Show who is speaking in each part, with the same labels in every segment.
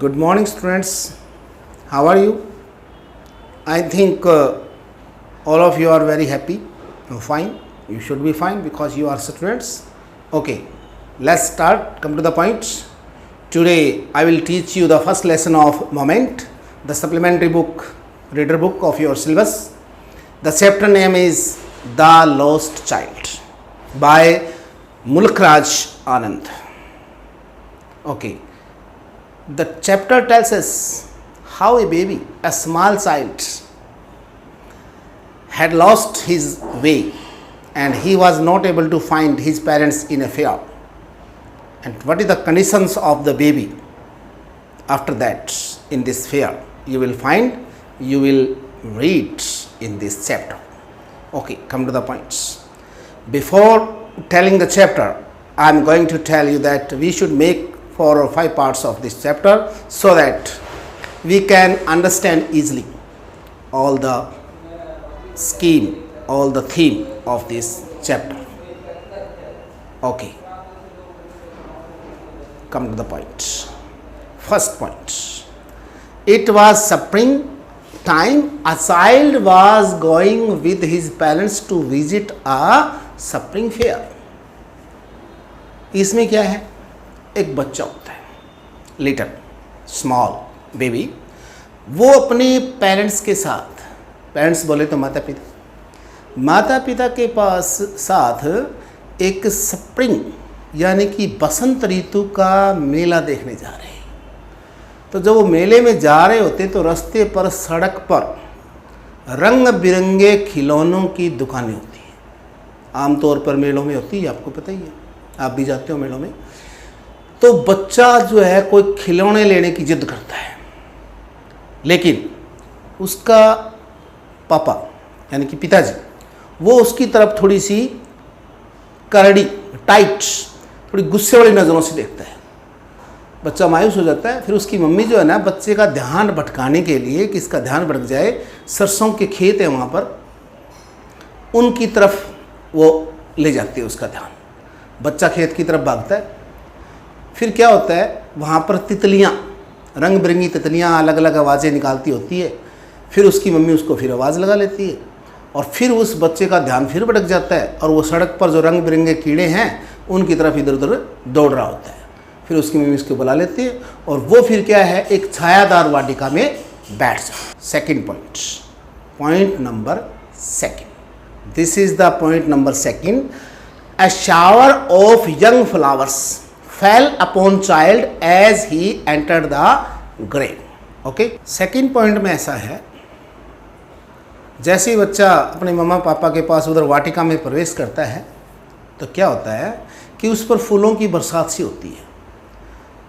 Speaker 1: Good morning, students. How are you? I think all of you are very happy. Fine. You should be fine because you are students. Okay, let's start. Come to the point. Today I will teach you the first lesson of Moment, the supplementary book, reader book of your syllabus. The chapter name is The Lost Child by Mulk Raj Anand. Okay. The chapter tells us how a baby, a small child, had lost his way and he was not able to find his parents in a fair. And what is the conditions of the baby after that in this fair? You will read in this chapter. Okay, come to the points. Before telling the chapter, I am going to tell you that we should make 4 or 5 parts of this chapter so that we can understand easily all the scheme, all the theme of this chapter. Okay, come to the point. First point. It was spring time. A child was going with his parents to visit a spring fair. इसमें क्या है? एक बच्चा होता है, little small baby, वो अपने parents के साथ, पेरेंट्स बोले तो माता पिता के पास साथ एक स्प्रिंग यानी कि बसंत ऋतु का मेला देखने जा रहे हैं। तो जब वो मेले में जा रहे होते तो रास्ते पर सड़क पर रंग बिरंगे खिलौनों की दुकानें होती हैं। आमतौर पर मेलों में होती है, आपको पता ही है, आप भी जाते हो मेलों में। तो बच्चा जो है कोई खिलौने लेने की जिद करता है, लेकिन उसका पापा यानी कि पिताजी वो उसकी तरफ थोड़ी सी करड़ी, टाइट, थोड़ी गुस्से वाली नज़रों से देखता है। बच्चा मायूस हो जाता है। फिर उसकी मम्मी जो है ना, बच्चे का ध्यान भटकाने के लिए कि इसका ध्यान भटक जाए, सरसों के खेत है वहाँ पर, उनकी तरफ वो ले जाती है उसका ध्यान। बच्चा खेत की तरफ भागता है। फिर क्या होता है, वहाँ पर तितलियाँ, रंग बिरंगी तितलियाँ अलग अलग आवाज़ें निकालती होती है। फिर उसकी मम्मी उसको फिर आवाज़ लगा लेती है और फिर उस बच्चे का ध्यान फिर भटक जाता है और वो सड़क पर जो रंग बिरंगे कीड़े हैं उनकी तरफ इधर उधर दौड़ रहा होता है। फिर उसकी मम्मी उसको बुला लेती है और वो फिर क्या है, एक छायादार वाटिका में बैठ जाए। Second point number second, this is the point number second. A shower of young flowers fell upon child as he entered the grave. Okay? Second point में ऐसा है, जैसे ही बच्चा अपने मम्मा पापा के पास उधर वाटिका में प्रवेश करता है तो क्या होता है कि उस पर फूलों की बरसात सी होती है।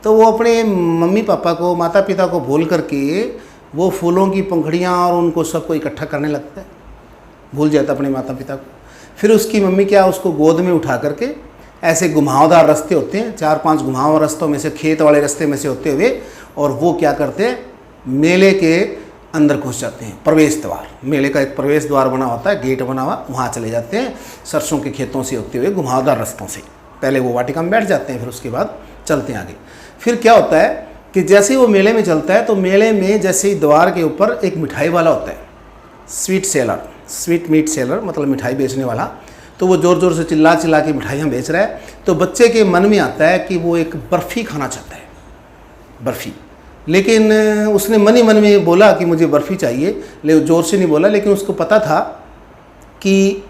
Speaker 1: तो वो अपने मम्मी पापा को, माता पिता को भूल करके वो फूलों की पंखुड़ियाँ और उनको सबको इकट्ठा करने लगता है, भूल जाता अपने माता पिता को। फिर उसकी मम्मी क्या, उसको गोद में उठा करके ऐसे घुमावदार रास्ते होते हैं, 4-5 घुमाव रास्तों में से, खेत वाले रास्ते में से होते हुए, और वो क्या करते हैं, मेले के अंदर घुस जाते हैं। प्रवेश द्वार, मेले का एक प्रवेश द्वार बना होता है, गेट बना हुआ, वहाँ चले जाते हैं सरसों के खेतों से होते हुए घुमावदार रास्तों से। पहले वो वाटिका में बैठ जाते हैं, फिर उसके बाद चलते हैं आगे। फिर क्या होता है कि जैसे ही वो मेले में चलता है तो मेले में जैसे ही द्वार के ऊपर एक मिठाई वाला होता है, स्वीट मीट सेलर, मतलब मिठाई बेचने वाला। तो वो ज़ोर ज़ोर से चिल्ला के मिठाइयाँ बेच रहा है। तो बच्चे के मन में आता है कि वो एक बर्फ़ी खाना चाहता है, बर्फ़ी। लेकिन उसने मन ही मन में बोला कि मुझे बर्फ़ी चाहिए, लेकिन ज़ोर से नहीं बोला, लेकिन उसको पता था कि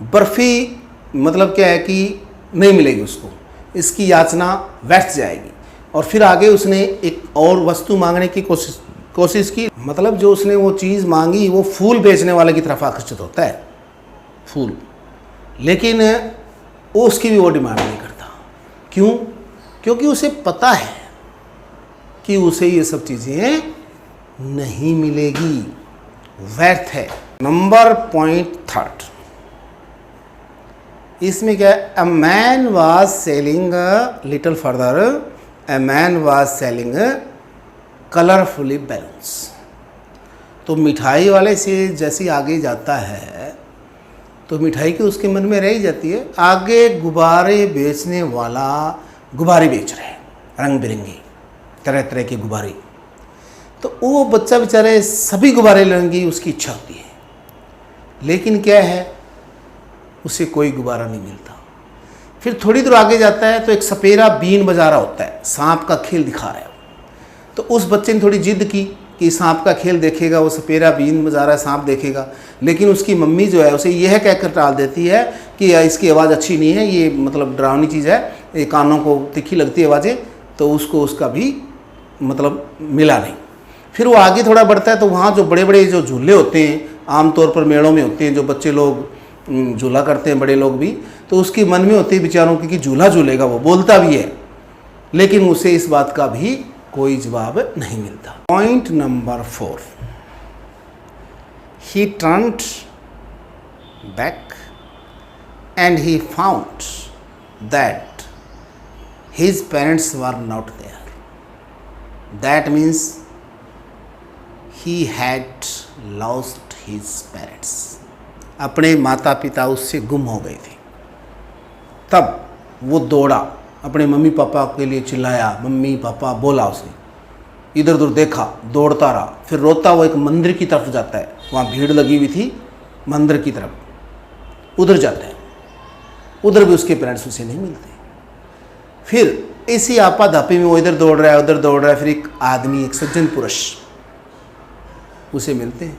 Speaker 1: बर्फ़ी मतलब क्या है कि नहीं मिलेगी उसको, इसकी याचना व्यर्थ जाएगी। और फिर आगे उसने एक और वस्तु मांगने की कोशिश की, मतलब जो उसने वो चीज़ मांगी वो फूल बेचने वाले की तरफ आकर्षित होता है, फूल। लेकिन वो उसकी भी वो डिमांड नहीं करता। क्यों? क्योंकि उसे पता है कि उसे ये सब चीज़ें नहीं मिलेगी, व्यर्थ है। नंबर पॉइंट थर्ड, इसमें क्या है, a man was selling little further, a man was selling colourfully balloons. तो मिठाई वाले से जैसे आगे जाता है तो मिठाई की उसके मन में रह ही जाती है, आगे गुब्बारे बेचने वाला गुब्बारे बेच रहे हैं रंग बिरंगे। तरह तरह के गुब्बारे। तो वो बच्चा बेचारे सभी गुब्बारे लेंगे उसकी इच्छा होती है, लेकिन क्या है, उसे कोई गुब्बारा नहीं मिलता। फिर थोड़ी दूर आगे जाता है तो एक सपेरा बीन बजा रहा होता है, सांप का खेल दिखा रहा है। तो उस बच्चे ने थोड़ी जिद की कि सांप का खेल देखेगा, वो सपेरा बीन बजा रहा है, सांप देखेगा। लेकिन उसकी मम्मी जो है उसे यह कहकर टाल देती है कि इसकी आवाज़ अच्छी नहीं है, ये मतलब डरावनी चीज़ है, ये कानों को तिखी लगती है आवाज़ें, तो उसको उसका भी मतलब मिला नहीं। फिर वो आगे थोड़ा बढ़ता है तो वहाँ जो बड़े बड़े जो झूले होते हैं, आमतौर पर मेलों में होते हैं, जो बच्चे लोग झूला करते हैं, बड़े लोग भी, तो उसके मन में होती है बेचारों की कि झूला झूलेगा, वो बोलता भी है, लेकिन उसे इस बात का भी कोई जवाब नहीं मिलता। Point number 4, he turned back and he found that his parents were not there. That means he had lost his parents. अपने माता पिता उससे गुम हो गए थे। तब वो दौड़ा, अपने मम्मी पापा के लिए चिल्लाया, मम्मी पापा बोला उसने, इधर उधर देखा, दौड़ता रहा। फिर रोता वो एक मंदिर की तरफ जाता है, वहाँ भीड़ लगी हुई थी, मंदिर की तरफ उधर जाता है। उधर भी उसके पेरेंट्स उसे नहीं मिलते। फिर इसी आपाधापी में वो इधर दौड़ रहा है, उधर दौड़ रहा है। फिर एक आदमी, एक सज्जन पुरुष उसे मिलते हैं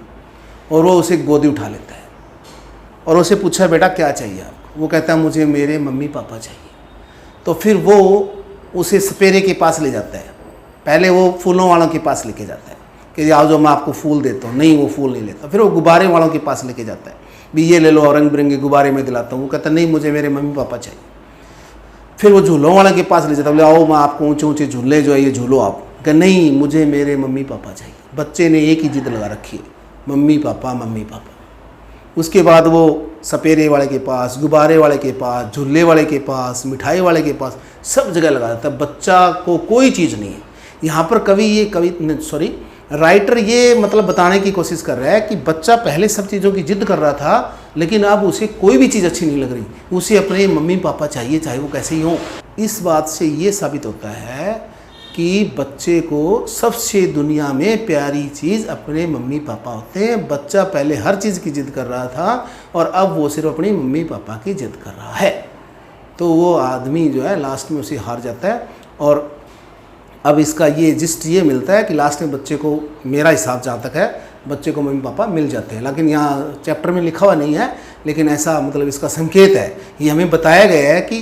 Speaker 1: और वो उसे गोदी उठा लेता है और उसे पूछा, बेटा क्या चाहिए आपको? वो कहता है, मुझे मेरे मम्मी पापा चाहिए। तो फिर वो उसे सपेरे के पास ले जाता है। पहले वो फूलों वालों के पास लेके जाता है कि आओ जो मैं आपको फूल देता हूँ। नहीं, वो फूल नहीं लेता। फिर वो गुब्बारे वालों के पास लेके जाता है, भी ये ले लो, रंग बिरंगे गुब्बारे में दिलाता हूँ। वो कहता है, नहीं, मुझे मेरे मम्मी पापा चाहिए। फिर वो झूलों वाले के पास ले जाता है, बोले आओ मैं आपको ऊँचे ऊँचे झूले जो है ये झूलो आप। कहते नहीं, मुझे मेरे मम्मी पापा चाहिए। बच्चे ने एक ही जिद लगा रखी है, मम्मी पापा मम्मी पापा। उसके बाद वो सपेरे वाले के पास, गुब्बारे वाले के पास, झूले वाले के पास, मिठाई वाले के पास, सब जगह लगा देता है। बच्चा को कोई चीज़ नहीं है। यहाँ पर राइटर ये मतलब बताने की कोशिश कर रहा है कि बच्चा पहले सब चीज़ों की जिद कर रहा था, लेकिन अब उसे कोई भी चीज़ अच्छी नहीं लग रही, उसे अपने मम्मी पापा चाहिए, चाहे वो कैसे ही हो। इस बात से ये साबित होता है कि बच्चे को सबसे दुनिया में प्यारी चीज़ अपने मम्मी पापा होते हैं। बच्चा पहले हर चीज़ की जिद कर रहा था और अब वो सिर्फ अपनी मम्मी पापा की जिद कर रहा है। तो वो आदमी जो है लास्ट में उसे हार जाता है। और अब इसका ये जिस्ट ये मिलता है कि लास्ट में बच्चे को, मेरा हिसाब जहाँ तक है, बच्चे को मम्मी पापा मिल जाते हैं। लेकिन यहाँ चैप्टर में लिखा हुआ नहीं है, लेकिन ऐसा मतलब इसका संकेत है, ये हमें बताया गया है कि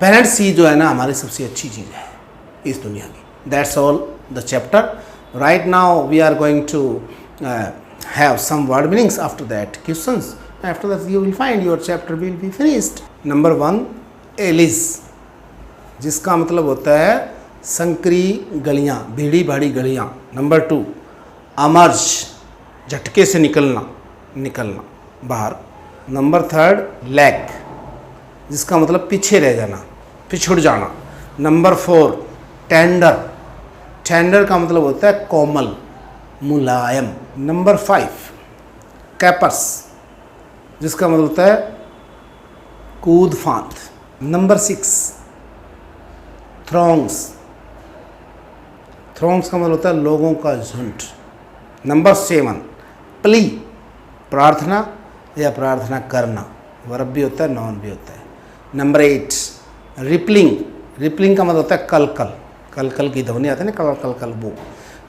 Speaker 1: पेरेंट्स ही जो है ना हमारी सबसे अच्छी चीज़ है इस दुनिया की। That's all the chapter. Right now we are going to have some word meanings. After that questions. After that you will find your chapter will be finished. Number 1, Alice, जिसका मतलब होता है संकरी गलियाँ, भीड़ी भाड़ी गलियाँ। नंबर 2, अमर्ज, झटके से निकलना बाहर। नंबर 3, लैग, जिसका मतलब पीछे रह जाना, पिछड़ जाना। नंबर 4, टेंडर का मतलब होता है कोमल, मुलायम। नंबर 5, कैपर्स, जिसका मतलब होता है कूद फांद। नंबर 6, थ्रोंग्स का मतलब होता है लोगों का झुंड। नंबर 7, प्ली, प्रार्थना या प्रार्थना करना, वर्ब भी होता है, नॉन भी होता है। नंबर 8, रिपलिंग का मतलब होता है कल की ध्वनि आती है ना, कल वो।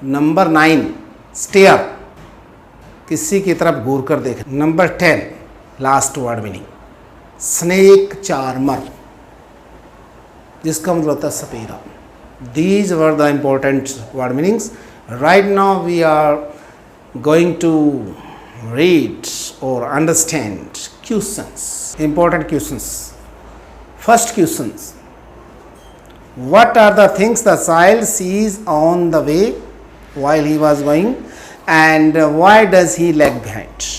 Speaker 1: नंबर 9, स्टेयर, किसी की तरफ घूर कर देख। Number 10, last word meaning, snake charmer, जिसका मतलब होता है सपेरा। These were the important word meanings. Right now we are going to read or understand questions, important questions. First questions. What are the things the child sees on the way while he was going, and why does he lag behind?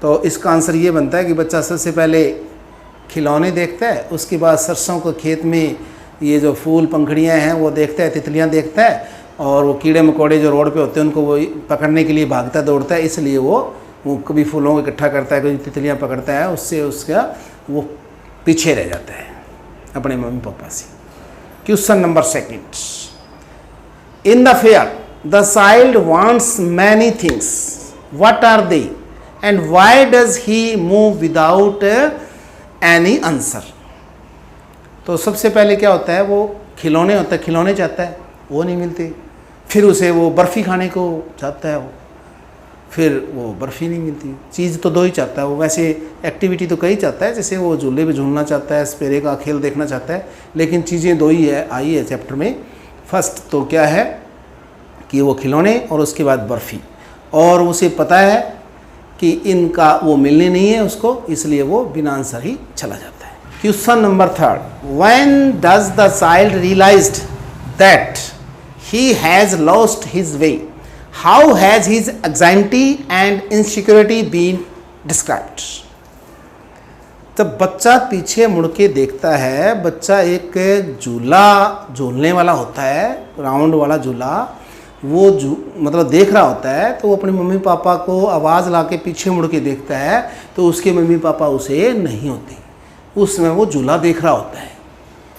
Speaker 1: तो इसका answer ये बनता है कि बच्चा सबसे पहले खिलौने देखता है, उसके बाद सरसों को खेत में ये जो फूल पंखड़ियाँ हैं वो देखता है, तितलियाँ देखता है, और वो कीड़े मकोड़े जो रोड पे होते हैं उनको वो पकड़ने के लिए भागता दौड़ता है। इसलिए वो कभी फूलों को इकट्ठा करता है, कभी तितलियाँ पकड़ता है, उससे उसका वो पीछे रह जाता है अपने मम्मी पापा से। Question number 2, In the fair, the child wants many things. What are they? And why does he move without any answer? तो सबसे पहले क्या होता है, वो खिलौने होता है, खिलौने चाहता है, वो नहीं मिलते। फिर उसे वो बर्फ़ी खाने को चाहता है, वो फिर वो बर्फ़ी नहीं मिलती। चीज़ तो दो ही चाहता है वो, वैसे एक्टिविटी तो कई चाहता है, जैसे वो झूले पे झूलना चाहता है, स्पेरे का खेल देखना चाहता है, लेकिन चीज़ें दो ही है आई है चैप्टर में। फर्स्ट तो क्या है कि वो खिलौने और उसके बाद बर्फ़ी, और उसे पता है कि इनका वो मिलने नहीं है उसको, इसलिए वो बिना आंसर ही चला जाता है। Question number 3, when does the child realized that he has lost his way, how has his anxiety and insecurity been described. जब बच्चा पीछे मुड़ के देखता है, बच्चा एक झूला झूलने वाला होता है, राउंड वाला झूला, वो मतलब देख रहा होता है, तो वो अपने मम्मी पापा को आवाज़ ला के पीछे मुड़ के देखता है, तो उसके मम्मी पापा उसे नहीं होते, उस समय वो झूला देख रहा होता है,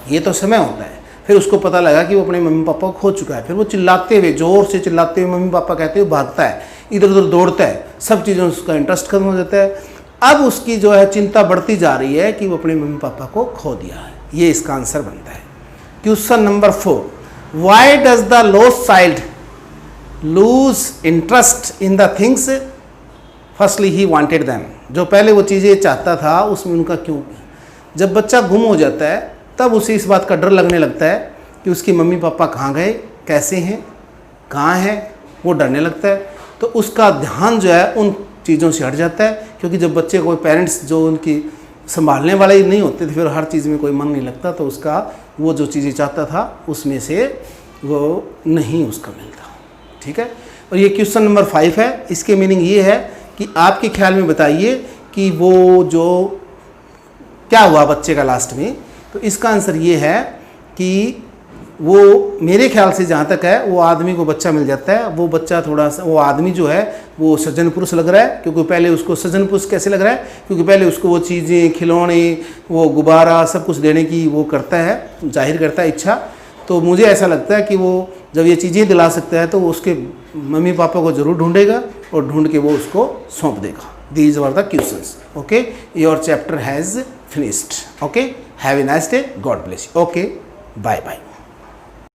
Speaker 1: ये तो समय होता है। फिर उसको पता लगा कि वो अपने मम्मी पापा को खो चुका है, फिर वो चिल्लाते हुए, ज़ोर से चिल्लाते हुए मम्मी पापा कहते हुए भागता है, इधर उधर दौड़ता है, सब चीज़ों में उसका इंटरेस्ट खत्म हो जाता है। अब उसकी जो है चिंता बढ़ती जा रही है कि वो अपने मम्मी पापा को खो दिया है, ये इसका आंसर बनता है। Question number 4, why does the lost child loose interest in the things firstly he wanted them. जो पहले वो चीज़ें चाहता था उसमें उनका क्यों, जब बच्चा गुम हो जाता है तब उसे इस बात का डर लगने लगता है कि उसके मम्मी पापा कहाँ गए, कैसे हैं, कहाँ हैं, वो डरने लगता है। तो उसका ध्यान जो है उन चीज़ों से हट जाता है, क्योंकि जब बच्चे कोई पेरेंट्स जो उनकी संभालने वाले ही नहीं होते, तो फिर हर चीज़ में कोई मन नहीं लगता, तो उसका वो जो चीज़ें चाहता था उसमें से वो नहीं उसका मिलता। ठीक है, और ये क्वेश्चन नंबर 5 है। इसके मीनिंग ये है कि आपके ख्याल में बताइए कि वो जो क्या हुआ बच्चे का लास्ट में। तो इसका आंसर ये है कि वो मेरे ख्याल से जहाँ तक है, वो आदमी को बच्चा मिल जाता है, वो बच्चा थोड़ा सा, वो आदमी जो है वो सज्जन पुरुष लग रहा है, क्योंकि पहले उसको सज्जन पुरुष कैसे लग रहा है, क्योंकि पहले उसको वो चीज़ें, खिलौने, वो गुब्बारा सब कुछ देने की वो करता है, जाहिर करता है इच्छा। तो मुझे ऐसा लगता है कि वो जब ये चीज़ें दिला सकता है तो वो उसके मम्मी पापा को ज़रूर ढूंढेगा और ढूंढ के वो उसको सौंप देगा। These were the questions. Okay, your chapter has finished. Okay, have a nice day, God bless you. Okay, bye bye.